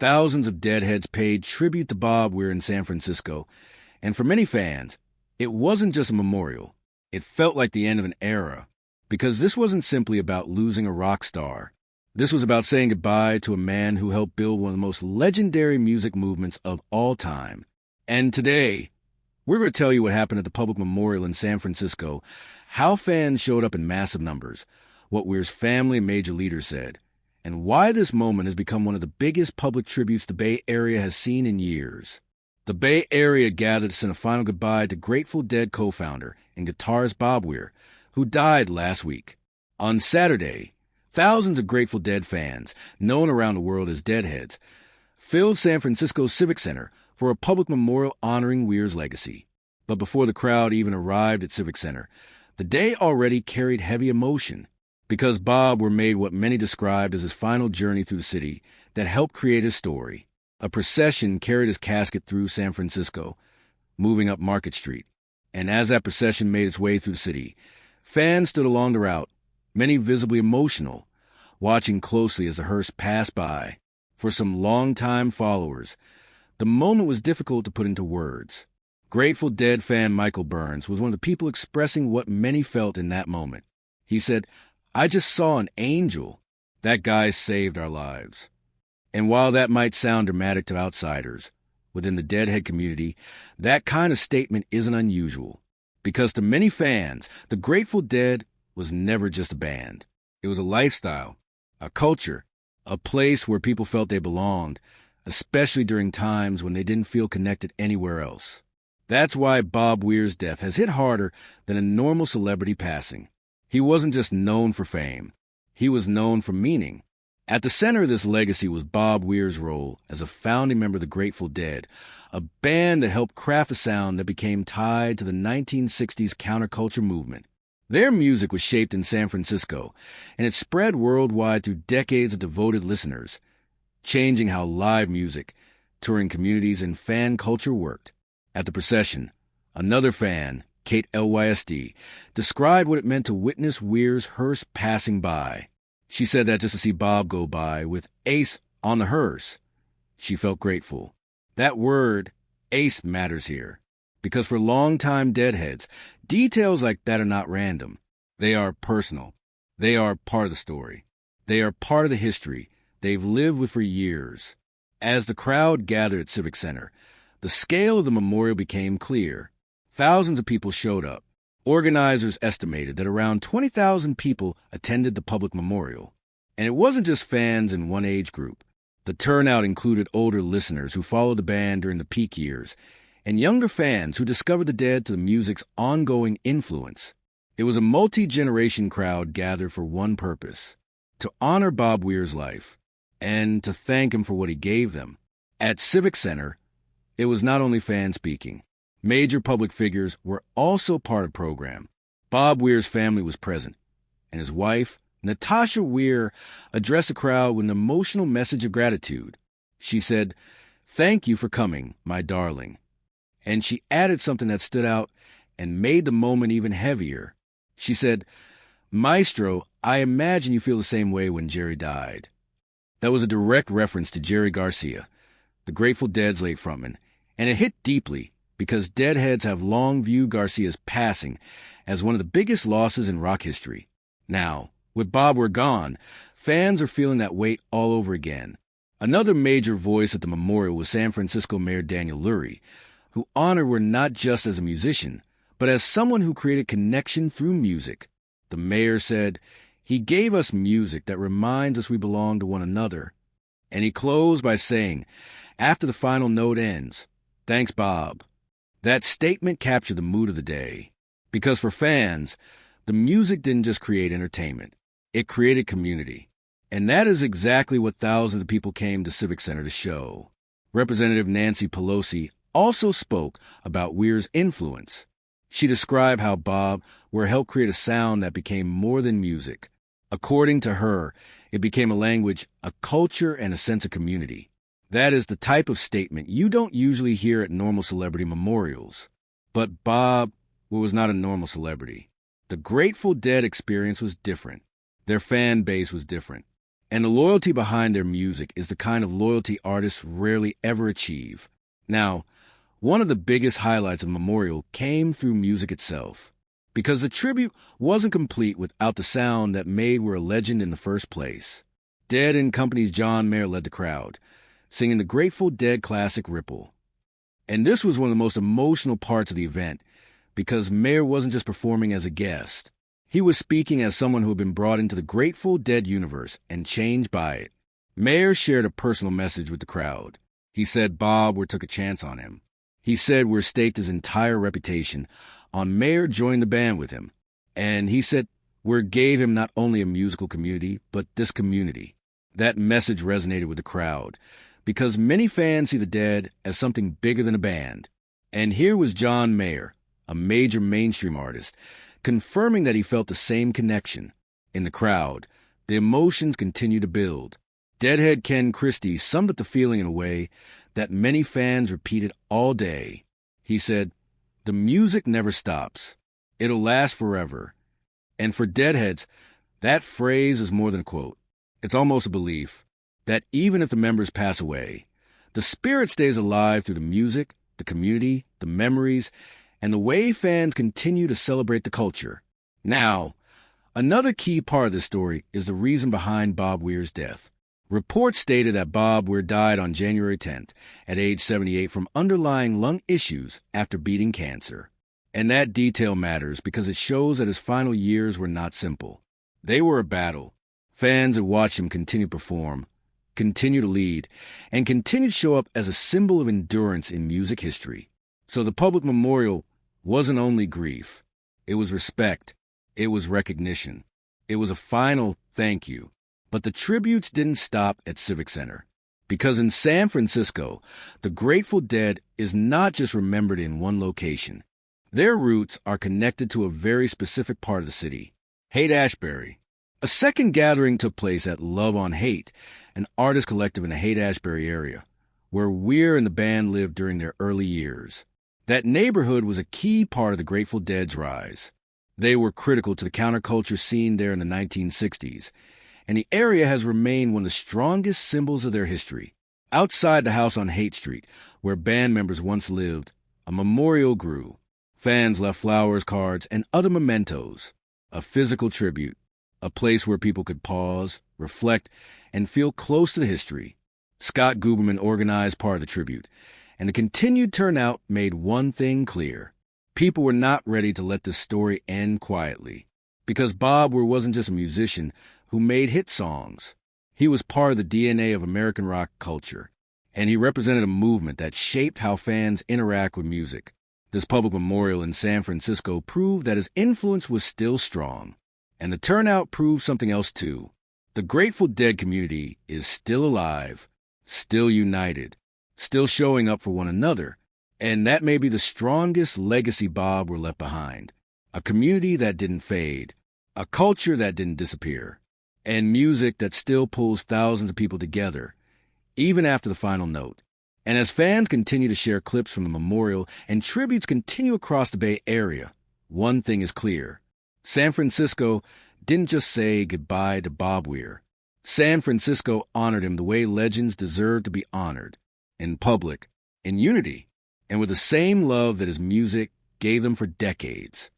Thousands of Deadheads paid tribute to Bob Weir in San Francisco, and for many fans, it wasn't just a memorial. It felt like the end of an era, because this wasn't simply about losing a rock star. This was about saying goodbye to a man who helped build one of the most legendary music movements of all time. And today, we're going to tell you what happened at the public memorial in San Francisco, how fans showed up in massive numbers, what Weir's family and major leaders said, and why this moment has become one of the biggest public tributes the Bay Area has seen in years. The Bay Area gathered to send a final goodbye to Grateful Dead co-founder and guitarist Bob Weir, who died last week. On Saturday, thousands of Grateful Dead fans, known around the world as Deadheads, filled San Francisco's Civic Center for a public memorial honoring Weir's legacy. But before the crowd even arrived at Civic Center, the day already carried heavy emotion, because Bob Weir made what many described as his final journey through the city that helped create his story. A procession carried his casket through San Francisco, moving up Market Street. And as that procession made its way through the city, fans stood along the route, many visibly emotional, watching closely as the hearse passed by. For some longtime followers, the moment was difficult to put into words. Grateful Dead fan Michael Burns was one of the people expressing what many felt in that moment. He said, "I just saw an angel. That guy saved our lives." And while that might sound dramatic to outsiders, within the Deadhead community, that kind of statement isn't unusual. Because to many fans, the Grateful Dead was never just a band. It was a lifestyle, a culture, a place where people felt they belonged, especially during times when they didn't feel connected anywhere else. That's why Bob Weir's death has hit harder than a normal celebrity passing. He wasn't just known for fame. He was known for meaning. At the center of this legacy was Bob Weir's role as a founding member of the Grateful Dead, a band that helped craft a sound that became tied to the 1960s counterculture movement. Their music was shaped in San Francisco, and it spread worldwide through decades of devoted listeners, changing how live music, touring communities, and fan culture worked. At the procession, another fan, Kate LYSD, described what it meant to witness Weir's hearse passing by. She said that just to see Bob go by with Ace on the hearse, she felt grateful. That word, Ace, matters here, because for longtime Deadheads, details like that are not random. They are personal. They are part of the story. They are part of the history they've lived with for years. As the crowd gathered at Civic Center, the scale of the memorial became clear. Thousands of people showed up. Organizers estimated that around 20,000 people attended the public memorial. And it wasn't just fans in one age group. The turnout included older listeners who followed the band during the peak years, and younger fans who discovered the Dead to the music's ongoing influence. It was a multi-generation crowd gathered for one purpose: to honor Bob Weir's life, and to thank him for what he gave them. At Civic Center, it was not only fans speaking. Major public figures were also part of the program. Bob Weir's family was present, and his wife, Natasha Weir, addressed the crowd with an emotional message of gratitude. She said, "Thank you for coming, my darling." And she added something that stood out and made the moment even heavier. She said, "Maestro, I imagine you feel the same way when Jerry died." That was a direct reference to Jerry Garcia, the Grateful Dead's late frontman, and it hit deeply, because Deadheads have long viewed Garcia's passing as one of the biggest losses in rock history. Now, with Bob Weir gone, fans are feeling that weight all over again. Another major voice at the memorial was San Francisco Mayor Daniel Lurie, who honored Weir not just as a musician, but as someone who created connection through music. The mayor said, "He gave us music that reminds us we belong to one another." And he closed by saying, after the final note ends, "Thanks, Bob." That statement captured the mood of the day, because for fans, the music didn't just create entertainment, it created community. And that is exactly what thousands of people came to Civic Center to show. Representative Nancy Pelosi also spoke about Weir's influence. She described how Bob Weir helped create a sound that became more than music. According to her, it became a language, a culture, and a sense of community. That is the type of statement you don't usually hear at normal celebrity memorials. But Bob was not a normal celebrity. The Grateful Dead experience was different. Their fan base was different. And the loyalty behind their music is the kind of loyalty artists rarely ever achieve. Now, one of the biggest highlights of the memorial came through music itself, because the tribute wasn't complete without the sound that made Weir a legend in the first place. Dead and Company's John Mayer led the crowd, singing the Grateful Dead classic Ripple. And this was one of the most emotional parts of the event, because Mayer wasn't just performing as a guest. He was speaking as someone who had been brought into the Grateful Dead universe and changed by it. Mayer shared a personal message with the crowd. He said Bob Weir took a chance on him. He said Weir staked his entire reputation on Mayer joining the band with him. And he said Weir gave him not only a musical community, but this community. That message resonated with the crowd, because many fans see the Dead as something bigger than a band. And here was John Mayer, a major mainstream artist, confirming that he felt the same connection. In the crowd, the emotions continued to build. Deadhead Ken Christie summed up the feeling in a way that many fans repeated all day. He said, "The music never stops. It'll last forever." And for Deadheads, that phrase is more than a quote. It's almost a belief that even if the members pass away, the spirit stays alive through the music, the community, the memories, and the way fans continue to celebrate the culture. Now, another key part of this story is the reason behind Bob Weir's death. Reports stated that Bob Weir died on January 10th at age 78 from underlying lung issues after beating cancer. And that detail matters because it shows that his final years were not simple. They were a battle. Fans had watched him continue to perform, continue to lead, and continue to show up as a symbol of endurance in music history. So the public memorial wasn't only grief. It was respect. It was recognition. It was a final thank you. But the tributes didn't stop at Civic Center. Because in San Francisco, the Grateful Dead is not just remembered in one location. Their roots are connected to a very specific part of the city, Haight-Ashbury. A second gathering took place at Love on Haight, an artist collective in the Haight-Ashbury area, where Weir and the band lived during their early years. That neighborhood was a key part of the Grateful Dead's rise. They were critical to the counterculture scene there in the 1960s, and the area has remained one of the strongest symbols of their history. Outside the house on Haight Street, where band members once lived, a memorial grew. Fans left flowers, cards, and other mementos. A physical tribute, a place where people could pause, reflect, and feel close to the history. Scott Guberman organized part of the tribute, and the continued turnout made one thing clear. People were not ready to let this story end quietly, because Bob Weir wasn't just a musician who made hit songs. He was part of the DNA of American rock culture, and he represented a movement that shaped how fans interact with music. This public memorial in San Francisco proved that his influence was still strong, and the turnout proved something else too. The Grateful Dead community is still alive, still united, still showing up for one another, and that may be the strongest legacy Bob Weir left behind. A community that didn't fade, a culture that didn't disappear, and music that still pulls thousands of people together, even after the final note. And as fans continue to share clips from the memorial and tributes continue across the Bay Area, one thing is clear. San Francisco didn't just say goodbye to Bob Weir. San Francisco honored him the way legends deserve to be honored, in public, in unity, and with the same love that his music gave them for decades.